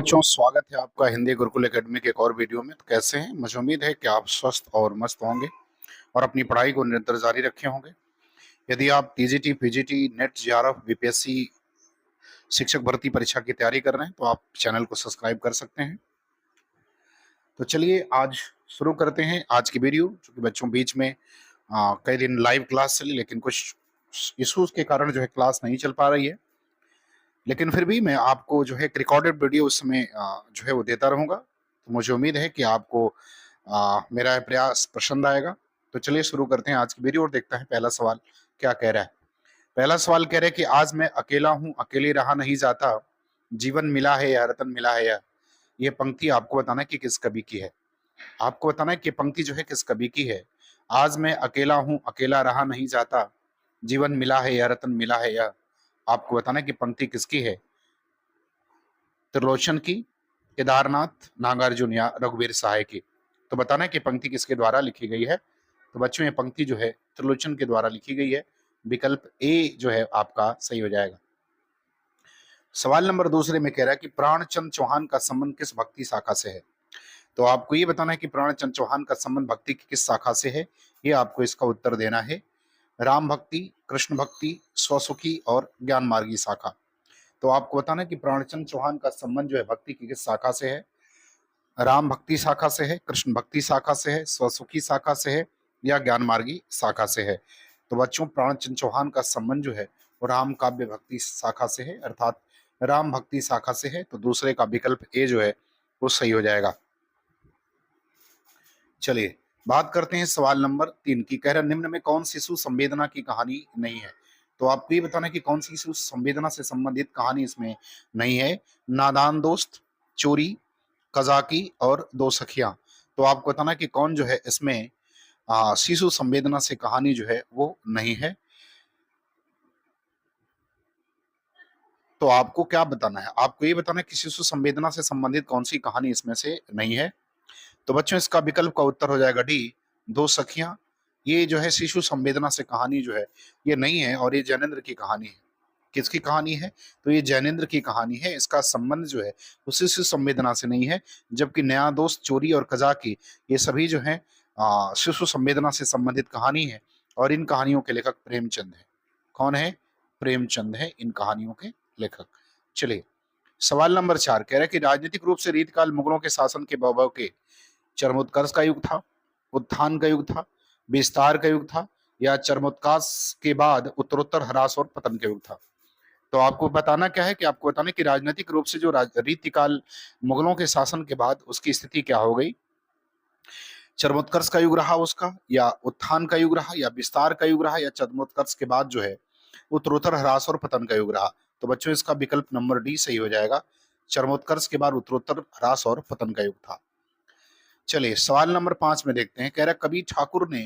बच्चों, स्वागत है आपका हिंदी गुरुकुल एकेडमी के एक और वीडियो में। तो कैसे हैं? मुझे उम्मीद है कि आप स्वस्थ और मस्त होंगे और अपनी पढ़ाई को निरंतर जारी रखे होंगे। यदि आप TGT, PGT, net, JRF, BPSC शिक्षक भर्ती परीक्षा की तैयारी कर रहे हैं तो आप चैनल को सब्सक्राइब कर सकते हैं। तो चलिए आज शुरू करते हैं आज की वीडियो। चूंकि बच्चों बीच में कई दिन लाइव क्लास चली, लेकिन कुछ इश्यूज के कारण जो है क्लास नहीं चल पा रही है, लेकिन फिर भी मैं आपको जो है एक रिकॉर्डेड वीडियो उस समय जो है वो देता रहूंगा। तो मुझे उम्मीद है कि आपको मेरा यह प्रयास पसंद आएगा। तो चलिए शुरू करते हैं आज की वीडियो और देखते हैं पहला सवाल क्या कह रहा है। पहला सवाल कह रहा है कि आज मैं अकेला हूं, अकेले रहा नहीं जाता, जीवन मिला है या रतन मिला है या। ये पंक्ति आपको बताना है कि किस कवि की है। आपको बताना है कि पंक्ति जो है किस कवि की है। आज मैं अकेला हूं, अकेला रहा नहीं जाता, जीवन मिला है या रतन मिला है या। आपको बताना है कि पंक्ति किसकी है। त्रिलोचन की, केदारनाथ, नागार्जुन या रघुवीर सहाय की। तो बताना है कि पंक्ति किसके द्वारा लिखी गई है। तो बच्चों ये पंक्ति जो है त्रिलोचन के द्वारा लिखी गई है। विकल्प ए जो है आपका सही हो जाएगा। सवाल नंबर दूसरे में कह रहा है कि प्राणचंद चौहान का संबंध किस भक्ति शाखा से है। तो आपको ये बताना है कि प्राणचंद चौहान का संबंध भक्ति की किस शाखा से है। ये आपको इसका उत्तर देना है। राम भक्ति, कृष्ण भक्ति, स्वसुखी और ज्ञान मार्गी शाखा। तो आपको बताना है कि प्राणचंद चौहान का संबंध जो है भक्ति की किस शाखा से है। राम भक्ति शाखा से है, कृष्ण भक्ति शाखा से है, स्वसुखी शाखा से है या ज्ञान मार्गी शाखा से है। तो बच्चों प्राणचंद चौहान का संबंध जो है वो राम काव्य भक्ति शाखा से है, अर्थात राम भक्ति शाखा से है। तो दूसरे का विकल्प ए जो है वो सही हो जाएगा। चलिए बात करते हैं सवाल नंबर 3 की। कह रहा निम्न में कौन शिशु संवेदना की कहानी नहीं है। तो आपको ये बताना है कि कौन सी शिशु संवेदना से संबंधित कहानी इसमें नहीं है। नादान दोस्त, चोरी, कजाकी और दो सखियां। तो आपको बताना है कि कौन जो है इसमें शिशु संवेदना से कहानी जो है वो नहीं है। तो आपको क्या बताना है, आपको ये बताना है कि शिशु संवेदना से संबंधित कौन सी कहानी इसमें से नहीं है। तो बच्चों इसका विकल्प का उत्तर हो जाएगा डी, दो सखियां। ये जो है शिशु संवेदना से कहानी जो है ये नहीं है और ये जैनेन्द्र की कहानी है। किसकी कहानी है? तो ये जैनेन्द्र की कहानी है। इसका संबंध जो है वो शिशु संवेदना से नहीं है। जबकि नया दोस्त, चोरी और कजाकी ये सभी जो है शिशु संवेदना से संबंधित कहानी है और इन कहानियों के लेखक प्रेमचंद है। कौन है? प्रेमचंद है इन कहानियों के लेखक। चलिए सवाल नंबर 4 कह रहा है कि राजनीतिक रूप से रीतकाल मुगलों के शासन के वैभव के चरमोत्कर्ष का युग था, उत्थान का युग था, विस्तार का युग था या चरमोत्कर्ष के बाद उत्तरोत्तर ह्रास और पतन का युग था। तो आपको बताना क्या है कि आपको बताना है कि राजनीतिक रूप से जो रीतिकाल मुगलों के शासन के बाद उसकी स्थिति क्या हो गई। चरमोत्कर्ष का युग रहा उसका, या उत्थान का युग रहा, या विस्तार का युग रहा, या चरमोत्कर्ष के बाद जो है उत्तरोत्तर ह्रास और पतन का युग रहा। तो बच्चों इसका विकल्प नंबर डी सही हो जाएगा। चरमोत्कर्ष के बाद उत्तरोत्तर ह्रास और पतन का युग था। चलिए सवाल नंबर 5 में देखते हैं। कह रहा कवि ठाकुर ने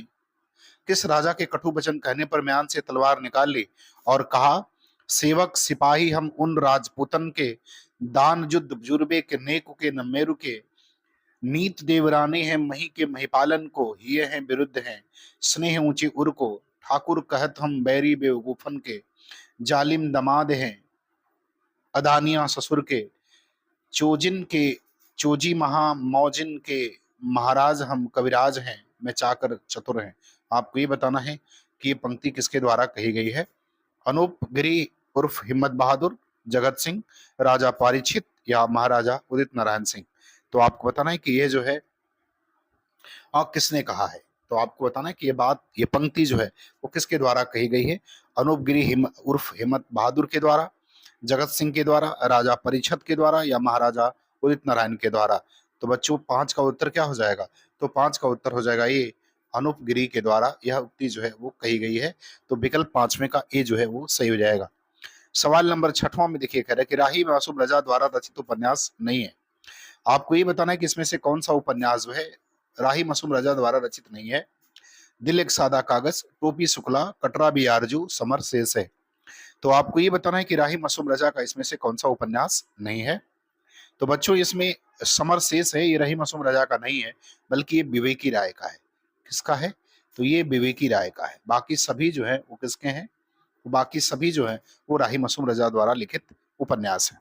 किस राजा के कटु वचन कहने पर म्यान से तलवार निकाल ली और कहा, सेवक सिपाही हम उन राजपूतन के, दान युद्ध जुर्बे के, नेक के न मेरु के, नीत देवराने हैं मही के महिपालन को, ये हैं विरुद्ध हैं स्नेह ऊंचे उर को, ठाकुर कहत हम बैरी बेवकूफन के, जालिम दमाद हैं अदानिया ससुर के, चोजिन के चोजी महा मौजिन के, महाराज हम कविराज हैं मैं चाकर चतुर हैं। आपको ये बताना है कि ये पंक्ति किसके द्वारा कही गई है। अनूप गिरी उर्फ हिम्मत बहादुर, जगत सिंह, राजा पारीक्षित या महाराजा उदित नारायण सिंह। तो आपको बताना है कि ये जो है किसने कहा है। तो आपको बताना है कि ये पंक्ति जो है वो किसके द्वारा कही गई है। अनूप गिरी उर्फ हिम्मत बहादुर के द्वारा, जगत सिंह के द्वारा, राजा परीक्षित के द्वारा या महाराजा उदित नारायण के द्वारा। तो बच्चों 5 का उत्तर क्या हो जाएगा। तो 5 का उत्तर हो जाएगा ये, अनूप गिरी के द्वारा यह उक्ति जो है वो कही गई है। तो विकल्प 5वें का ए जो है वो सही हो जाएगा। सवाल नंबर 6वां में देखिए, कह रहा है कि राही मासूम रजा द्वारा रचित उपन्यास नहीं है। आपको ये बताना है कि इसमें से कौन सा उपन्यास जो है राही मासूम रजा द्वारा रचित नहीं है। दिल एक सादा कागज, टोपी शुक्ला, कटरा भी आरजू, समर शेष है। तो आपको ये बताना है कि राही मासूम रजा का इसमें से कौन सा उपन्यास नहीं है। तो बच्चों इसमें समर शेष है, ये रही मासूम रजा का नहीं है, बल्कि ये विवेकी राय का है। किसका है? तो ये विवेकी राय का है। बाकी सभी जो है वो किसके हैं? बाकी सभी जो है वो राही मासूम रजा द्वारा लिखित उपन्यास है।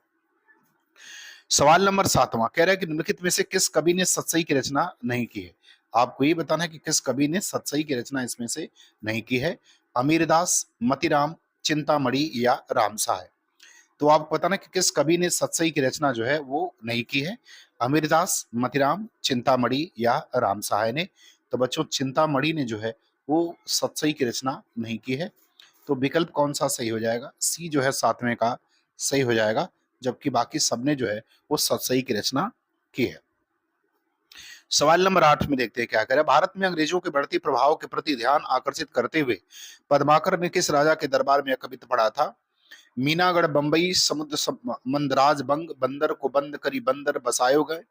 सवाल नंबर 7वां कह रहा है कि निम्नलिखित में से किस कवि ने सतसई की रचना नहीं की है। आपको ये बताना है कि किस कवि ने सतसई की रचना इसमें से नहीं की है। अमीरदास, मतीराम, चिंतामणि या रामसाय। तो आपको बताना है कि किस कवि ने सतसई की रचना जो है वो नहीं की है। अमीरदास, मतीराम, चिंतामणि या रामसहाय ने। तो बच्चों चिंतामणि ने जो है वो सतसई की रचना नहीं की है। तो विकल्प कौन सा सही हो जाएगा? सी जो है 7वें का सही हो जाएगा, जबकि बाकी सबने जो है वो सतसई की रचना की है। सवाल नंबर 8 में देखते हैं क्या कह रहा है। भारत में अंग्रेजों के बढ़ती प्रभाव के प्रति ध्यान आकर्षित करते हुए पद्माकर ने किस राजा के दरबार में यह कविता पढ़ा था? मीनागढ़ बंबई समुद्र मंदराज बंग बंदर को बंद करी बंदर बसायो गए।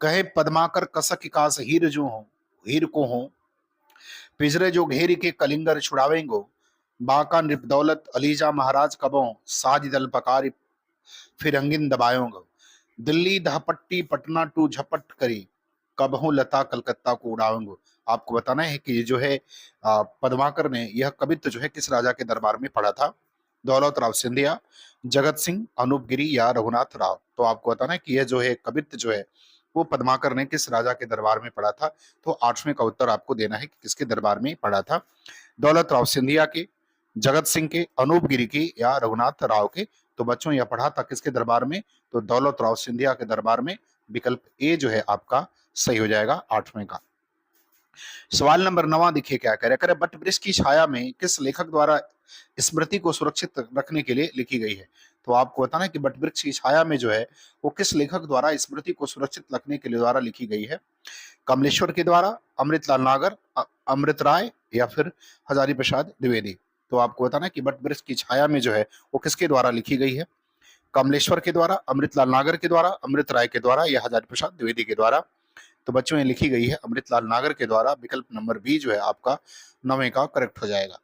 कहे पद्माकर कसक कास हीर जो हो हीर को हो पिजरे जो घेरी के कलिंगर छुड़ावेंगो। बांका नृपदौलत अलीजा महाराज कबो साज दल पकारी फिरंगिन दबायोंगो। दिल्ली दहपट्टी पटना टू झपट करी कबहू लता कलकत्ता को उड़ावेंगो। आपको बताना है कि ये जो है पद्माकर ने यह कवित्व जो है किस राजा के दरबार में पढ़ा था? दौलत राव सिंधिया, जगत सिंह, अनूप गिरी या रघुनाथ राव। तो आपको बताना है कि यह जो है कवित्व जो है वो पद्माकर ने किस राजा के दरबार में पढ़ा था। तो 8वें का उत्तर आपको देना है कि किसके दरबार में पढ़ा था। दौलत राव सिंधिया के, जगत सिंह के, अनूप गिरी के या रघुनाथ राव के। तो बच्चों यह पढ़ा था किसके दरबार में? तो दौलत राव सिंधिया के दरबार में। विकल्प ए जो है आपका सही हो जाएगा 8वें का। सवाल नंबर 9 देखिए क्या कह रहा है। बट वृक्ष की छाया में किस लेखक द्वारा स्मृति को सुरक्षित रखने के लिए लिखी गई है? तो आपको बताना है कि बट वृक्ष की छाया में जो है वो किस लेखक द्वारा स्मृति को सुरक्षित रखने के लिए द्वारा लिखी गई है? कमलेश्वर के द्वारा, अमृतलाल नागर, अमृत राय या फिर हजारी प्रसाद द्विवेदी। तो आपको बताना है कि बट वृक्ष की छाया में जो है वो किसके द्वारा लिखी गई है? कमलेश्वर के द्वारा, अमृतलाल नागर के द्वारा, अमृत राय के द्वारा या हजारी प्रसाद द्विवेदी के द्वारा। तो बच्चों ये लिखी गई है अमृतलाल नागर के द्वारा। विकल्प नंबर बी जो है आपका 9वें का करेक्ट हो जाएगा।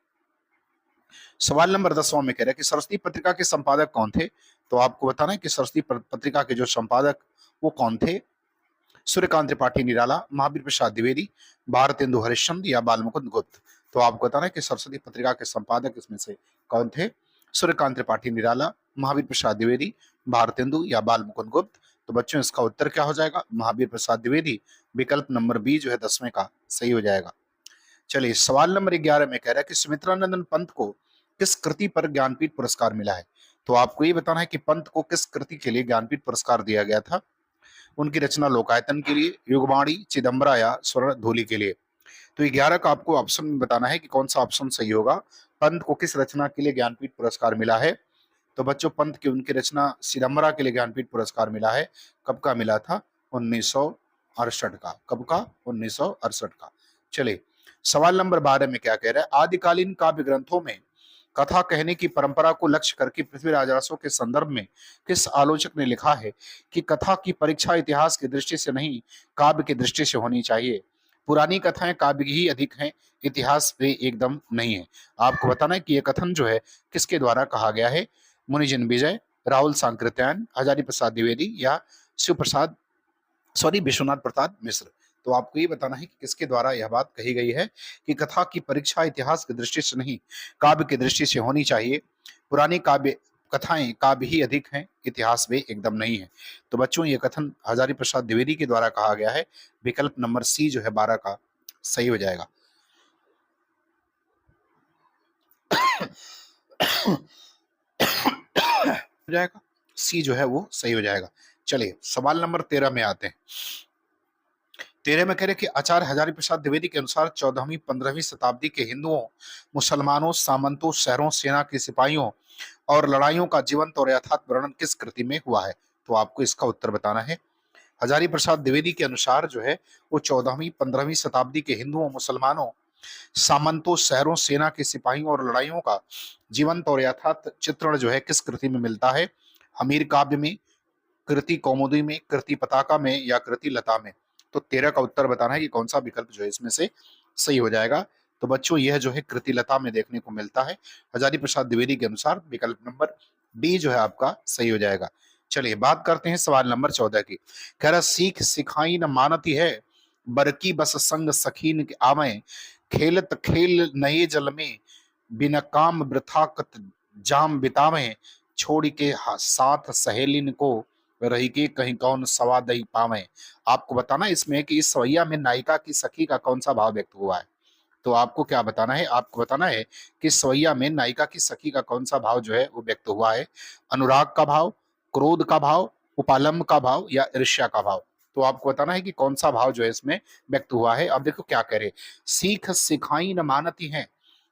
सवाल नंबर 10वां में कह रहा है कि सरस्वती पत्रिका के संपादक कौन थे? तो आपको बताना है कि सरस्वती पत्रिका के जो संपादक वो कौन थे? सूर्यकांत त्रिपाठी निराला, महावीर प्रसाद द्विवेदी, भारतेंदु हरिश्चंद्र या बालमुकुंद गुप्त। तो आपको बताना है कि सरस्वती पत्रिका के संपादक इसमें से कौन थे? सूर्यकांत त्रिपाठी निराला, महावीर प्रसाद द्विवेदी, भारतेंदु या बालमुकुंद गुप्त। तो बच्चों इसका उत्तर क्या हो जाएगा? महावीर प्रसाद द्विवेदी। विकल्प नंबर बी जो है 10वें का सही हो जाएगा। चलिए सवाल नंबर 11 में कह रहा है कि सुमित्रानंदन पंत को किस कृति पर ज्ञानपीठ पुरस्कार मिला है? तो आपको ये बताना है कि पंत को किस कृति के लिए ज्ञानपीठ पुरस्कार दिया गया था? उनकी रचना लोकायतन के लिए, युगवाणी, चिदम्बरा या स्वर्ण धूलि के लिए। तो 11 का आपको ऑप्शन में बताना है कि कौन सा ऑप्शन सही होगा। पंत को किस रचना के लिए ज्ञानपीठ पुरस्कार मिला है? तो बच्चों पंत की उनकी रचना सिदम्बरा के लिए ज्ञानपीठ पुरस्कार मिला है। कब का मिला था? 1968 का। कब का? 1968 का। चलिए सवाल नंबर 12 में क्या कह रहा है। आदिकालीन काव्य ग्रंथों में कथा कहने की परंपरा को लक्ष्य करके पृथ्वीराज रासो के संदर्भ में किस आलोचक ने लिखा है कि कथा की परीक्षा इतिहास की दृष्टि से नहीं काव्य की दृष्टि से होनी चाहिए। पुरानी कथाएं काव्य ही अधिक हैं, इतिहास वे एकदम नहीं है। आपको बताना है कि यह कथन जो है किसके द्वारा कहा गया है? मुनिजिन विजय, राहुल सांकृत्यायन, हजारी प्रसाद द्विवेदी या शिव प्रसाद विश्वनाथ प्रसाद मिश्र। तो आपको ये बताना है कि किसके द्वारा यह बात कही गई है कि कथा की परीक्षा इतिहास की दृष्टि से नहीं काव्य की दृष्टि से होनी चाहिए। पुरानी काव्य कथाएं काव्य ही अधिक हैं, इतिहास वे एकदम नहीं है। तो बच्चों ये कथन हजारी प्रसाद द्विवेदी के द्वारा कहा गया है। विकल्प नंबर सी जो है 12 का सही हो जाएगा। हो जाएगा सी जो है वो सही हो जाएगा। चलिए सवाल नंबर 13 में आते हैं। 13 में कह रहे कि आचार्य हजारी प्रसाद द्विवेदी के अनुसार 14वीं 15वीं शताब्दी के हिंदुओं, मुसलमानों, सामंतों, शहरों, सेना के सिपाहियों और लड़ाइयों का जीवंत और यथार्थ वर्णन किस कृति में हुआ है? तो आपको इसका उत्तर बताना है। हजारी प्रसाद द्विवेदी के अनुसार जो है वो 14वीं 15वीं शताब्दी के हिंदुओं, मुसलमानों, सामंतों, शहरों, सेना के सिपाहियों और लड़ाइयों का जीवंत और यथार्थ चित्रण जो है किस कृति में मिलता है? हमीर काव्य में, कृति कौमुदी में, कृति पताका में या कृति लता में। तो 13 का उत्तर बताना है कि कौन सा विकल्प जो है इसमें से सही हो जाएगा। तो बच्चों यह जो है कृति लता में देखने को मिलता है। हजारी प्रसाद द्विवेदी के अनुसार विकल्प नंबर डी जो है आपका सही हो जाएगा। चलिए बात करते हैं सवाल नंबर 14 की। कह रहा सीख सिखाई न मानती है बरकी बस संग सखीन के आवे खेलत खेल नए जल में बिना काम वृथा कत जाम बितावे छोड़ के साथ सहेलिन को रही के कहीं कौन सवा दही पावे। आपको बताना है इसमें कि इस सवैया में नायिका की सखी का कौन सा भाव व्यक्त हुआ है। तो आपको क्या बताना है, आपको बताना है कि सवैया में नायिका की सखी का कौन सा भाव जो है वो व्यक्त हुआ है। अनुराग का भाव, क्रोध का भाव, उपालंब का भाव या ईर्ष्या का भाव। तो आपको बताना है कि कौन सा भाव जो है इसमें व्यक्त हुआ है। अब देखो क्या कह रहे, सीख सिखाई न मानती है,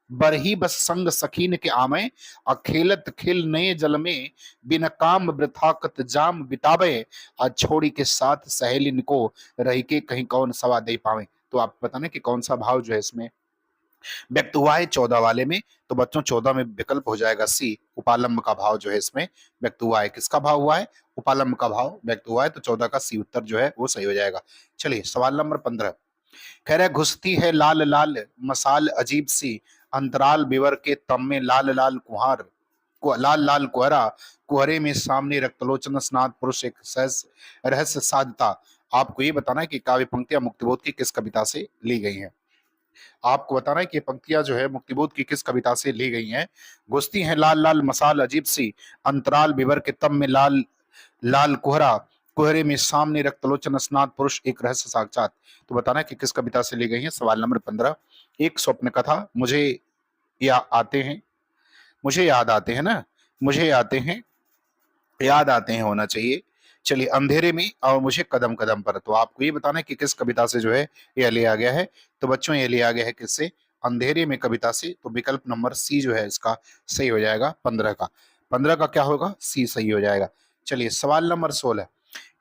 बरही बस संग सखीन के आमे, अखेलत खिल नए जल में, बिन काम वृथाकत जाम बितावे, आज छोड़ी के साथ सहेलिन को, रही के कहीं कौन सवा दे पावे। तो आप बताना कि कौन सा भाव जो है इसमें व्यक्त हुआ है 14 वाले में। तो बच्चों 14 में विकल्प हो जाएगा सी, उपालंब का भाव जो है इसमें व्यक्त हुआ है। किसका भाव हुआ है, उपालंब का भाव व्यक्त हुआ है। तो 14 का सी उत्तर जो है वो सही हो जाएगा। चलिए सवाल नंबर 15, कह रहे घुसती है लाल लाल मसाल अजीब सी, अंतराल बिवर के तम में लाल लाल कुहार, लाल लाल कुहरा, कुहरे में सामने रक्तलोचन स्नात पुरुष एक सहज रहस्य साधता। आपको ये बताना है कि काव्य पंक्तियां मुक्तिबोध की किस कविता से ली गई हैं। आपको बताना है कि ये पंक्तियां जो है मुक्तिबोध की किस कविता से ली गई हैं। घुसती हैं लाल लाल मसाल अजीब सी, अंतराल बिवर के तम में लाल लाल कुहरा, कुहरे में सामने रक्तलोचन स्नात पुरुष एक रहस्य साक्षात। तो बताना है कि किस कविता से ली गई है। सवाल नंबर 15, एक स्वप्न कथा मुझे या आते हैं, मुझे याद आते हैं ना, मुझे आते हैं, याद आते हैं होना चाहिए। चलिए अंधेरे में और मुझे कदम कदम पर। तो आपको ये बताना है कि किस कविता से जो है यह लिया गया है। तो बच्चों ये लिया गया है किससे, अंधेरे में कविता से। तो विकल्प नंबर सी जो है इसका सही हो जाएगा 15 का। 15 का क्या होगा, सी सही हो जाएगा। चलिए सवाल नंबर 16,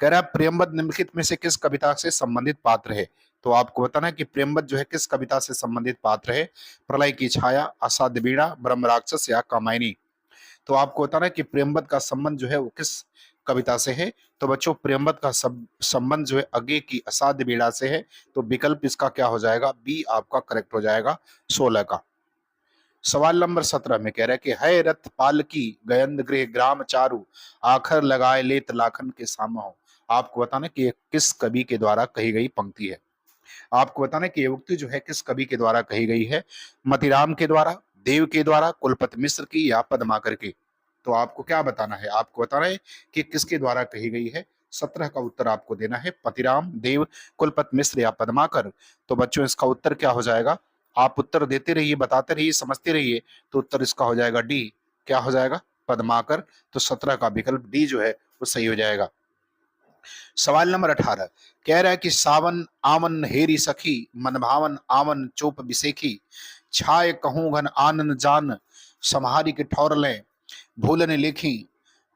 कह रहा है प्रेमबद्ध निम्नलिखित में से किस कविता से संबंधित पात्र है। तो आपको बताना है कि प्रेमबद्ध जो है किस कविता से संबंधित पात्र है। प्रलय की छाया, असाध्य बीड़ा, ब्रह्म राक्षस या कामायनी। तो आपको बताना है कि प्रेमबद्ध का संबंध जो है वो किस कविता से है। तो बच्चों प्रेमबद्ध का संबंध जो है अगे की असाध्य बीड़ा से है। तो विकल्प इसका क्या हो जाएगा, बी आपका करेक्ट हो जाएगा 16 का। सवाल नंबर 17 में कह रहा है कि है रथ पालकी गयंद गृह ग्राम चारु, आखर लगाए लेत लाखन के सामो। आपको बताना कि ये किस कवि के द्वारा कही गई पंक्ति है। आपको बताना कि ये उक्ति जो है किस कवि के द्वारा कही गई है। मतिराम के द्वारा, देव के द्वारा, कुलपति मिश्र की या पद्माकर की। तो आपको क्या बताना है, आपको बताना है कि किसके द्वारा कही गई है। 17 का उत्तर आपको देना है पतिराम, देव, कुलपति मिश्र या पद्माकर। तो बच्चों इसका उत्तर क्या हो जाएगा, आप उत्तर देते रहिए, बताते रहिए, समझते रहिए। तो उत्तर इसका हो जाएगा डी, क्या हो जाएगा, पद्माकर। तो 17 का विकल्प डी जो है वो सही हो जाएगा। सवाल नंबर 18, कह रहा है कि सावन आवन हेरी सखी, मन भावन आवन चोप बिसेखी, छाय कहूं घन आनन जान, सम्हारी के ठौर लें, भूलन लेखी,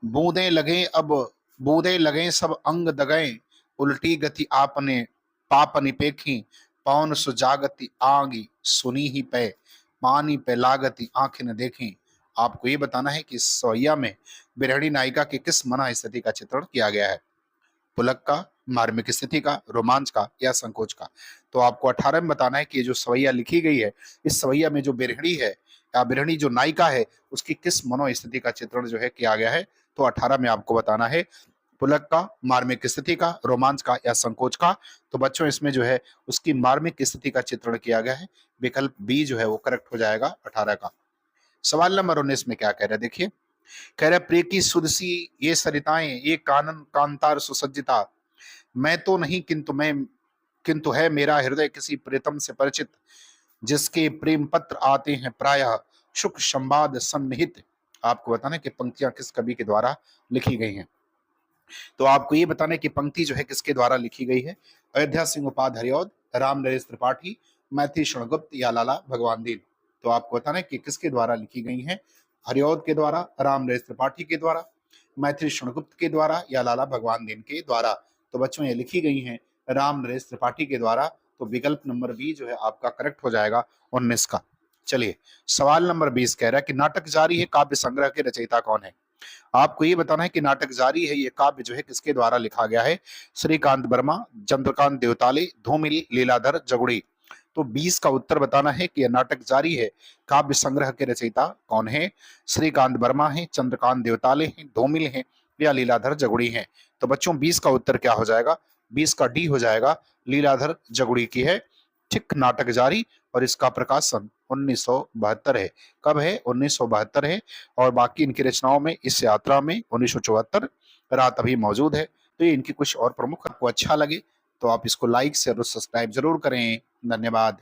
बूंदे लगे अब, बूंदे लगे सब अंग दगए, उल्टी गति आपने पाप निपेखी, पौन सुजागति आगी सुनी ही पे, पानी पे लागति आंखें न देखी। आपको ये बताना है कि इस सोया में बिरहणी नायिका की किस मना स्थिति का चित्रण किया गया है। पुलक का, मार्मिक स्थिति का, रोमांच का या संकोच का। तो आपको 18 में बताना है कि ये जो सवैया लिखी गई है, इस सवैया में जो बिरहणी है या बिरहणी जो नायिका है उसकी किस मनोस्थिति का चित्रण जो है किया गया है। तो 18 में आपको बताना है पुलक का, मार्मिक स्थिति का, रोमांच का या संकोच का। तो बच्चों इसमें जो है उसकी मार्मिक स्थिति का चित्रण किया गया है। विकल्प बी जो है वो करेक्ट हो जाएगा 18 का। सवाल नंबर 19 में क्या कह रहे हैं देखिए, कह रहे प्रिय की सुदसी ये सरिताएं, ये कानन कांतार सुसज्जिता, मैं तो नहीं किंतु मैं, किंतु है मेरा हृदय किसी प्रीतम से परिचित, जिसके प्रेम पत्र आते हैं प्रायः सुख संवाद सन्निहित। आपको बताना कि पंक्तियां किस कवि के द्वारा लिखी गई हैं। तो आपको ये बताना है कि पंक्ति जो है किसके द्वारा लिखी गई है। अयोध्या सिंह उपाध्याय हरिऔध, राम नरेश त्रिपाठी, मैथिली शरणगुप्त या लाला भगवान दीन। तो आपको बताना है कि किसके द्वारा लिखी गई है। हरिऔध के द्वारा, राम नरेश त्रिपाठी के द्वारा, मैथिली शरणगुप्त के द्वारा या लाला भगवान दीन के द्वारा। तो बच्चों ये लिखी गई हैं राम नरेश त्रिपाठी के द्वारा। तो विकल्प नंबर बी जो है आपका करेक्ट हो जाएगा 19 का। चलिए सवाल नंबर 20 कह रहा है कि नाटक जारी है काव्य संग्रह के रचयिता कौन है। आपको ये बताना है कि नाटक जारी है ये काव्य जो है किसके द्वारा लिखा गया है। श्रीकांत वर्मा, चंद्रकांत देवताले, धूमिल, लीलाधर जगुड़ी। तो 20 का उत्तर बताना है कि यह नाटक जारी है काव्य संग्रह के रचयिता कौन है। श्रीकांत वर्मा है, चंद्रकांत देवताले हैं, धूमिल हैं या लीलाधर जगुड़ी हैं। तो बच्चों 20 का उत्तर क्या हो जाएगा, 20 का डी हो जाएगा, लीलाधर जगुड़ी की है। ठीक, नाटक जारी और इसका प्रकाशन 1972 है। कब है, 1972 है। और बाकी इनकी रचनाओं में इस यात्रा में 1974, रात अभी मौजूद है। तो ये इनकी कुछ और प्रमुख आपको अच्छा लगे तो आप इसको लाइक, शेयर और सब्सक्राइब ज़रूर करें। धन्यवाद।